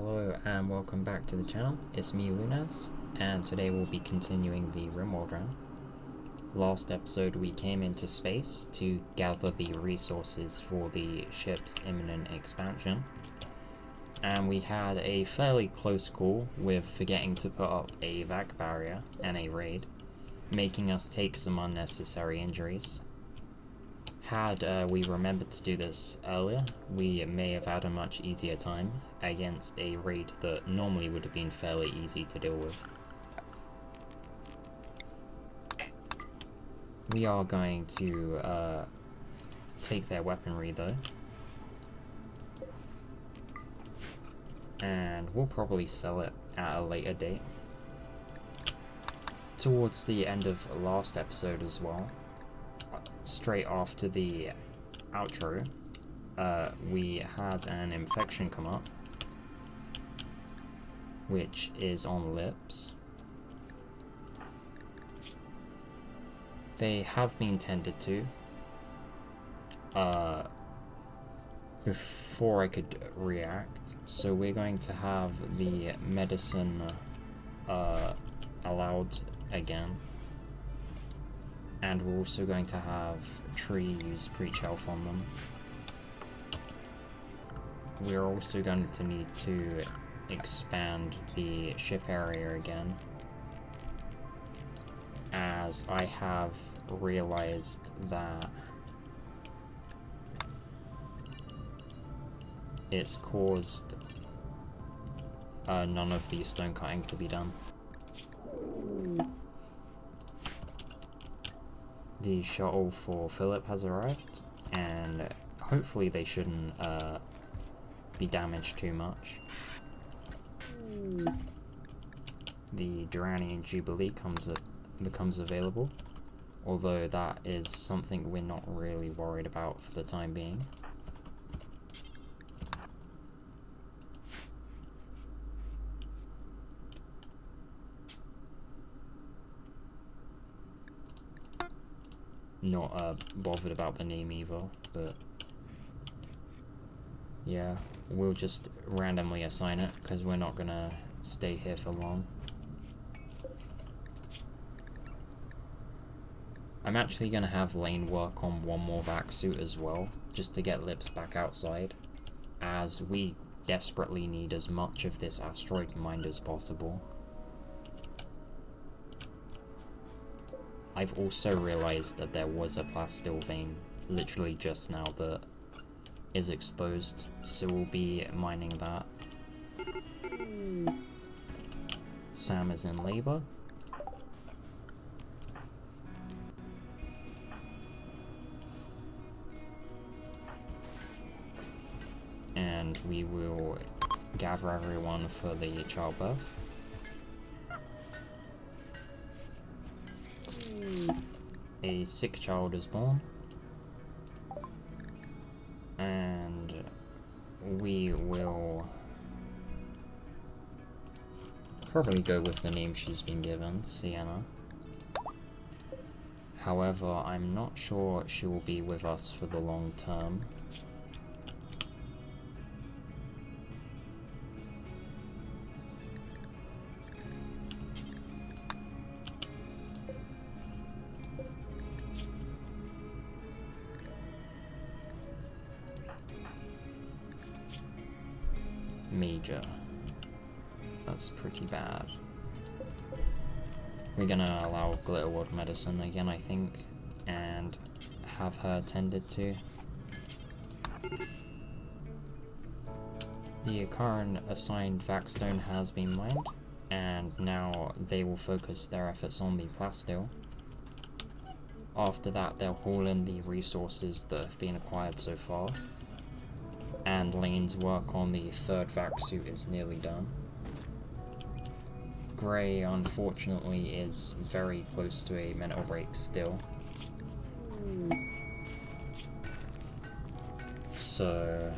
Hello and welcome back to the channel. It's me, Lunas, and today we'll be continuing the Rimworld run. Last episode we came into space to gather the resources for the ship's imminent expansion, and we had a fairly close call with forgetting to put up a vac barrier and a raid, making us take some unnecessary injuries. Had we remembered to do this earlier, we may have had a much easier time against a raid that normally would have been fairly easy to deal with. We are going to take their weaponry though, and we'll probably sell it at a later date. Towards the end of last episode as well, straight after the outro, we had an infection come up, which is on lips. They have been tended to. Before I could react, so we're going to have the medicine allowed again. And we're also going to have Tree use Preach Health on them. We're also going to need to expand the ship area again, as I have realized that it's caused none of the stone cutting to be done. The shuttle for Philip has arrived, and hopefully they shouldn't be damaged too much. The Duranian Jubilee becomes available, although that is something we're not really worried about for the time being. Not bothered about the name either, but yeah, we'll just randomly assign it because we're not gonna stay here for long. I'm actually gonna have Lane work on one more vac suit as well, just to get Lips back outside, as we desperately need as much of this asteroid mined as possible. I've also realized that there was a plasteel vein literally just now that is exposed, so we'll be mining that. Sam is in labor. And we will gather everyone for the childbirth. A sick child is born, and we will probably go with the name she's been given, Sienna. However, I'm not sure she will be with us for the long term. Major. That's pretty bad. We're gonna allow Glitterwood medicine again, I think, and have her tended to. The current assigned Vaxstone has been mined, and now they will focus their efforts on the plasteel. After that, they'll haul in the resources that have been acquired so far, and Lane's work on the third vac suit is nearly done. Grey, unfortunately, is very close to a mental break still. So,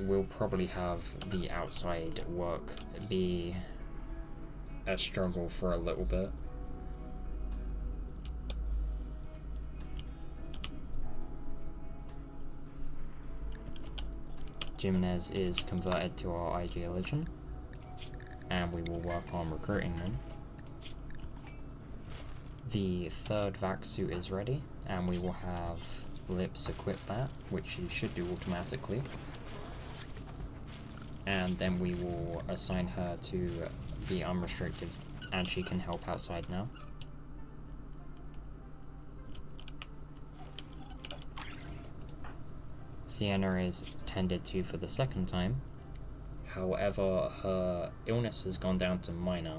we'll probably have the outside work be a struggle for a little bit. Jimenez is converted to our IG Legion, and we will work on recruiting them. The third vac suit is ready, and we will have Lips equip that, which she should do automatically. And then we will assign her to be unrestricted, and she can help outside now. Sienna is tended to for the second time. However, her illness has gone down to minor,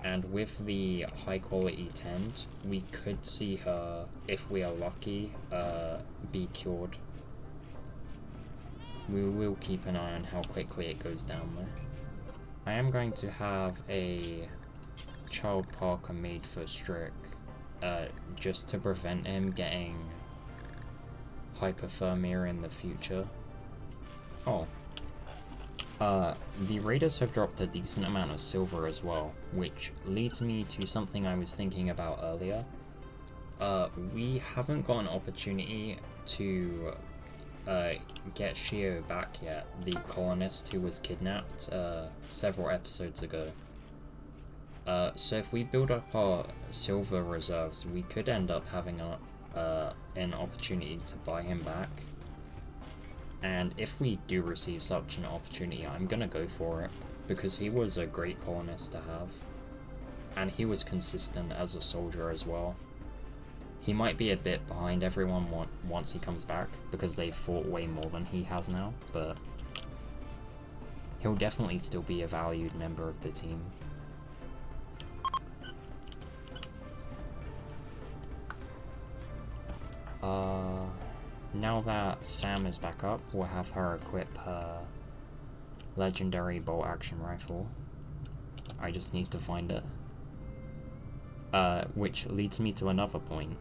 and with the high quality tend, we could see her, if we are lucky, be cured. We will keep an eye on how quickly it goes down though. I am going to have a child parker made for Strick, just to prevent him getting hypothermia in the future. Oh. The raiders have dropped a decent amount of silver as well, which leads me to something I was thinking about earlier. We haven't got an opportunity to get Shio back yet, the colonist who was kidnapped several episodes ago. So if we build up our silver reserves, we could end up having an opportunity to buy him back. And if we do receive such an opportunity, I'm gonna go for it, because he was a great colonist to have. And he was consistent as a soldier as well. He might be a bit behind everyone once he comes back, because they've fought way more than he has now, but he'll definitely still be a valued member of the team. Now that Sam is back up, we'll have her equip her legendary bolt action rifle. I just need to find it. Which leads me to another point.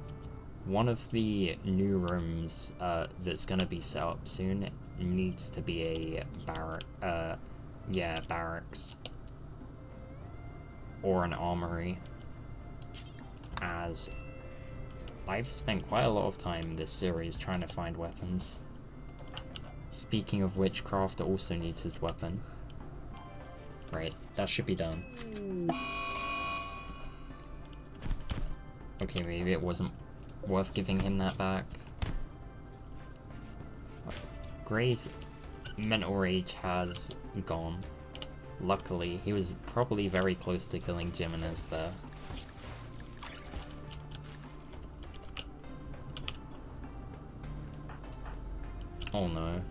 One of the new rooms that's gonna be set up soon needs to be a barracks. Or an armory. As I've spent quite a lot of time this series trying to find weapons. Speaking of which, Crafter also needs his weapon. Right, that should be done. Okay, maybe it wasn't worth giving him that back. Gray's mental rage has gone. Luckily, he was probably very close to killing Jimenez there. Oh no.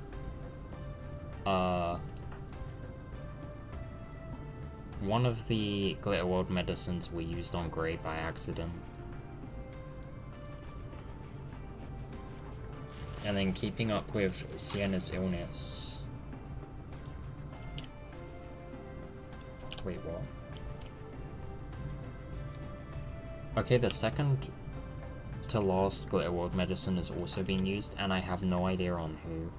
One of the Glitter World medicines we used on Gray by accident. And then keeping up with Sienna's illness. Wait, what? Okay, the second to last Glitter World medicine is also being used, and I have no idea on who.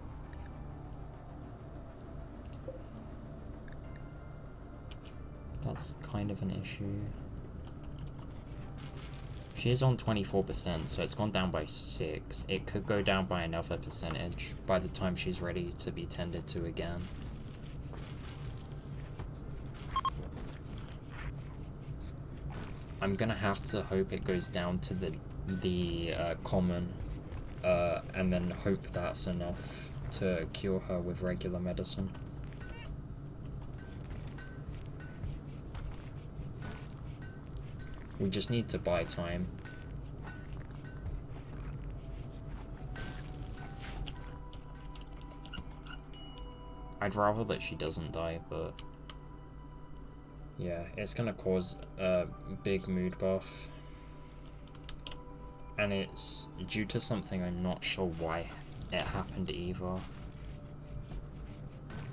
That's kind of an issue. She is on 24%, so it's gone down by 6. It could go down by another percentage by the time she's ready to be tended to again. I'm gonna have to hope it goes down to the common, and then hope that's enough to cure her with regular medicine. We just need to buy time. I'd rather that she doesn't die, but yeah, it's gonna cause a big mood buff. And it's due to something I'm not sure why it happened either.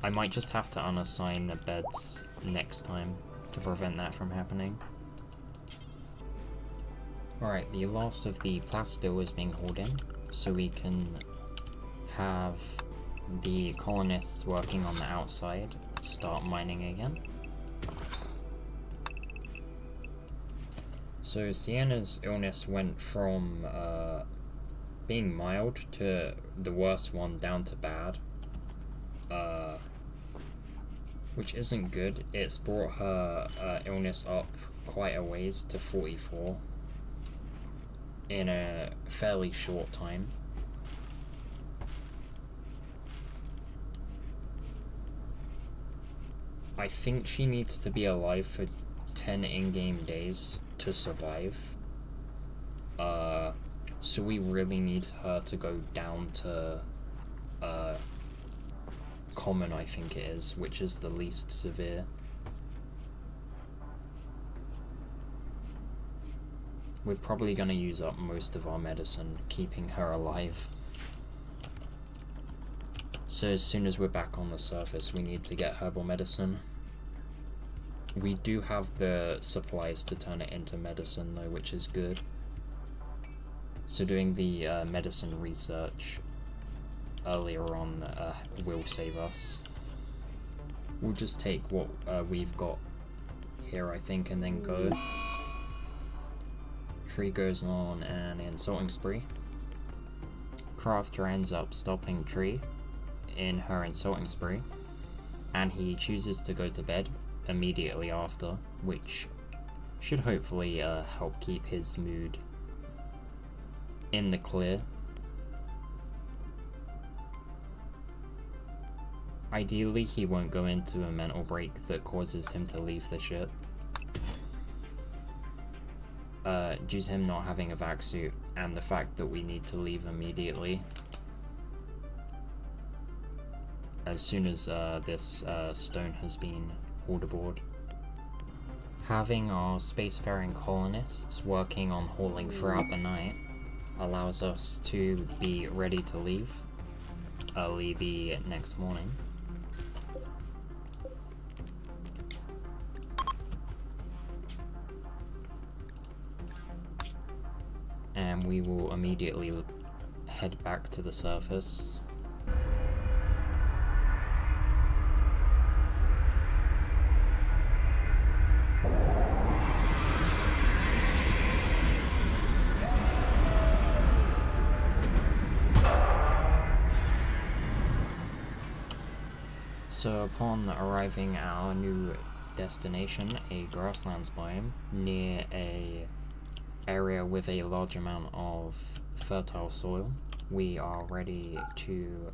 I might just have to unassign the beds next time to prevent that from happening. Alright, the last of the plasteel is being hauled in, so we can have the colonists working on the outside start mining again. So Sienna's illness went from being mild to the worst one down to bad. which isn't good. It's brought her illness up quite a ways to 44 in a fairly short time. I think she needs to be alive for 10 in-game days to survive. So we really need her to go down to common, I think it is, which is the least severe. We're probably going to use up most of our medicine keeping her alive. So as soon as we're back on the surface, we need to get herbal medicine. We do have the supplies to turn it into medicine though, which is good. So doing the medicine research earlier on will save us. We'll just take what we've got here, I think, and then go. Tree goes on an insulting spree. Crafter ends up stopping Tree in her insulting spree, and he chooses to go to bed immediately after, which should hopefully help keep his mood in the clear. Ideally, he won't go into a mental break that causes him to leave the ship. Due to him not having a vac suit and the fact that we need to leave immediately as soon as this stone has been hauled aboard. Having our spacefaring colonists working on hauling throughout the night allows us to be ready to leave early the next morning. And we will immediately head back to the surface. So upon arriving at our new destination, a grasslands biome near a area with a large amount of fertile soil, we are ready to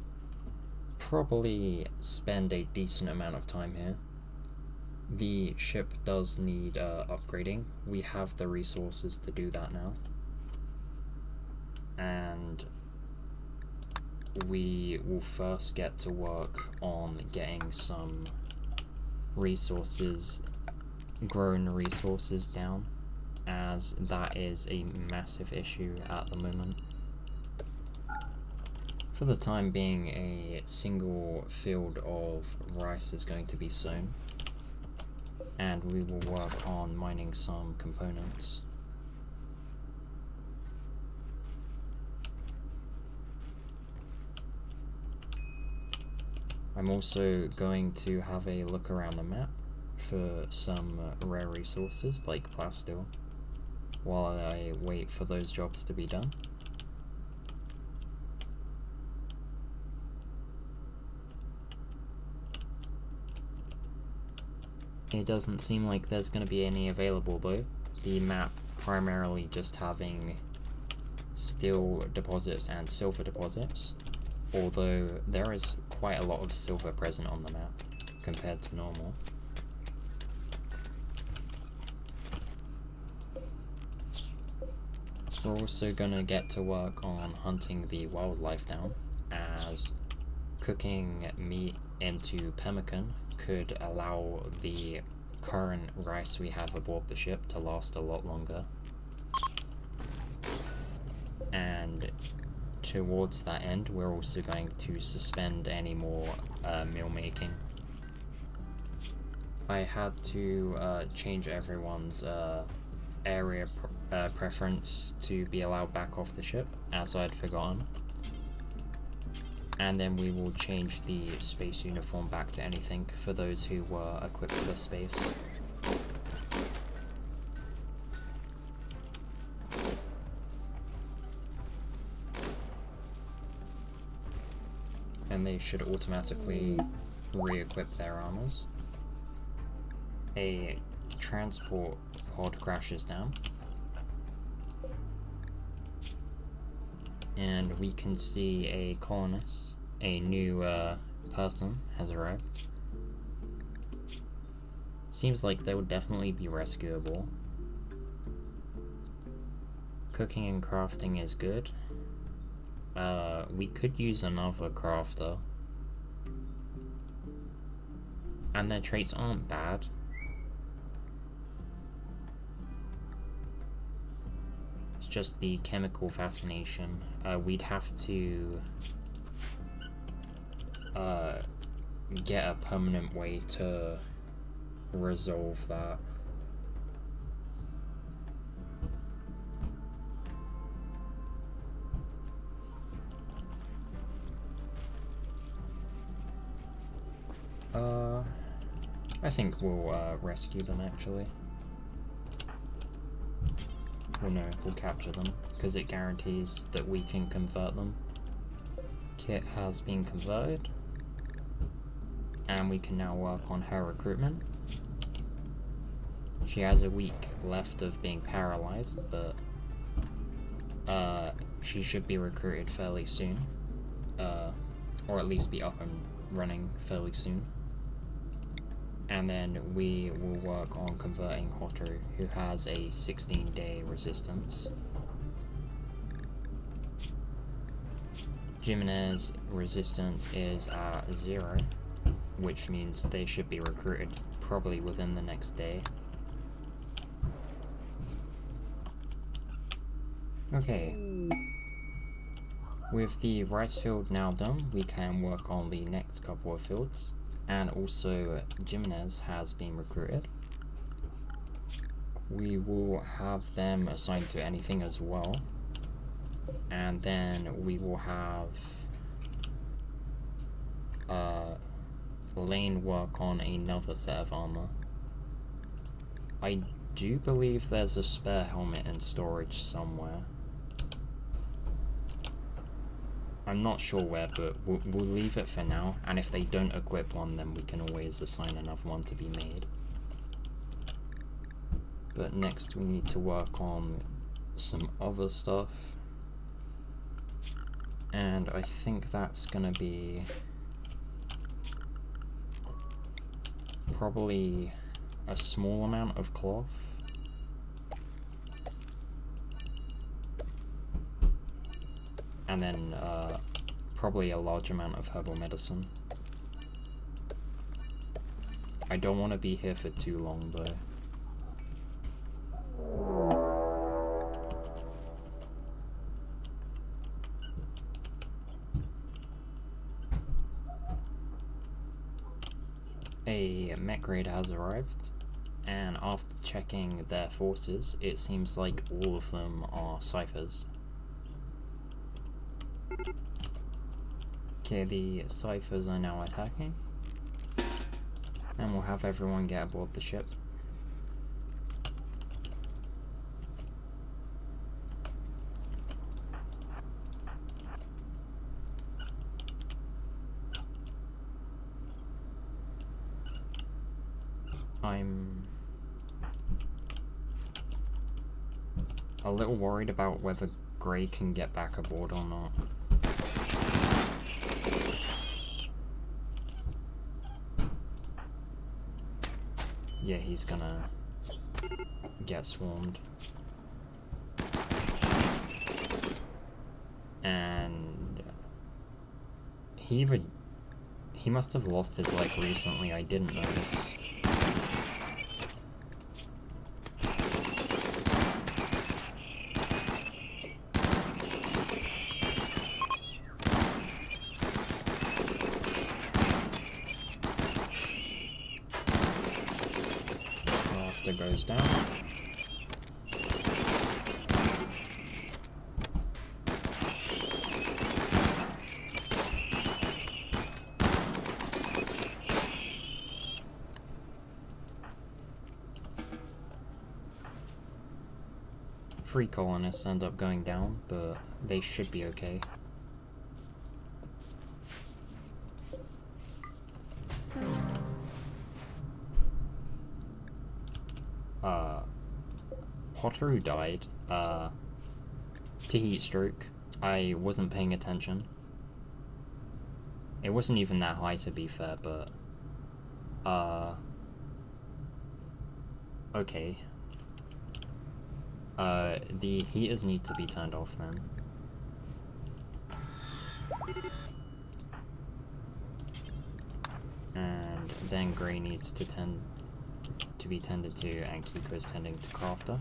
probably spend a decent amount of time here. The ship does need upgrading. We have the resources to do that now, and we will first get to work on getting some resources, grown resources down, as that is a massive issue at the moment. For the time being, a single field of rice is going to be sown, and we will work on mining some components. I'm also going to have a look around the map for some rare resources like plasteel, while I wait for those jobs to be done. It doesn't seem like there's going to be any available though. The map primarily just having steel deposits and silver deposits, although there is quite a lot of silver present on the map compared to normal. We're also gonna get to work on hunting the wildlife down, as cooking meat into pemmican could allow the current rice we have aboard the ship to last a lot longer. And towards that end, we're also going to suspend any more meal making. I had to change everyone's area preference to be allowed back off the ship, as I'd forgotten. And then we will change the space uniform back to anything for those who were equipped for space. And they should automatically re-equip their armors. A transport pod crashes down. And we can see a colonist, a new person has arrived. Seems like they would definitely be rescuable. Cooking and crafting is good. We could use another crafter. And their traits aren't bad. It's just the chemical fascination. We'd have to get a permanent way to resolve that. I think we'll rescue them actually. Well, no, we'll capture them because it guarantees that we can convert them. Kit has been converted, and we can now work on her recruitment. She has a week left of being paralyzed, but she should be recruited fairly soon, or at least be up and running fairly soon. And then we will work on converting Hotaru, who has a 16-day resistance. Jimenez resistance is at 0, which means they should be recruited probably within the next day. Okay. With the rice field now done, we can work on the next couple of fields. And also, Jimenez has been recruited. We will have them assigned to anything as well. And then we will have Lane work on another set of armor. I do believe there's a spare helmet in storage somewhere. I'm not sure where, but we'll leave it for now, and if they don't equip one, then we can always assign another one to be made. But next we need to work on some other stuff, and I think that's gonna be probably a small amount of cloth. And then probably a large amount of herbal medicine. I don't want to be here for too long though. A mech raid has arrived, and after checking their forces, it seems like all of them are ciphers. Okay, the ciphers are now attacking, and we'll have everyone get aboard the ship. I'm a little worried about whether Gray can get back aboard or not. Yeah, he's gonna get swarmed. And he must have lost his leg recently, I didn't notice. Goes down. Three colonists end up going down, but they should be okay. Hotaru died, to heat stroke. I wasn't paying attention. It wasn't even that high, to be fair, but, okay. The heaters need to be turned off then. And then Gray needs to be tended to, and Kiko's tending to Crafter.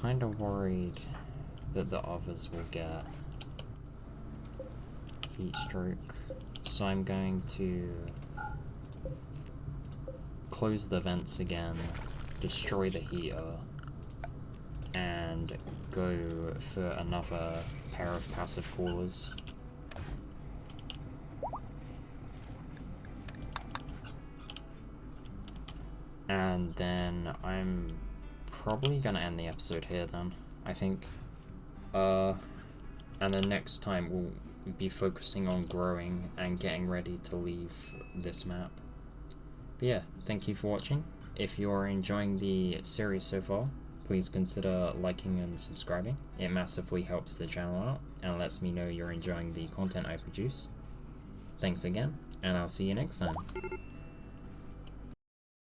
Kinda worried that the others will get heat stroke, so I'm going to close the vents again, destroy the heater, and go for another pair of passive coolers. And then I'm probably gonna end the episode here then, I think. And then next time we'll be focusing on growing and getting ready to leave this map. But yeah, thank you for watching. If you're enjoying the series so far, please consider liking and subscribing. It massively helps the channel out and lets me know you're enjoying the content I produce. Thanks again, and I'll see you next time.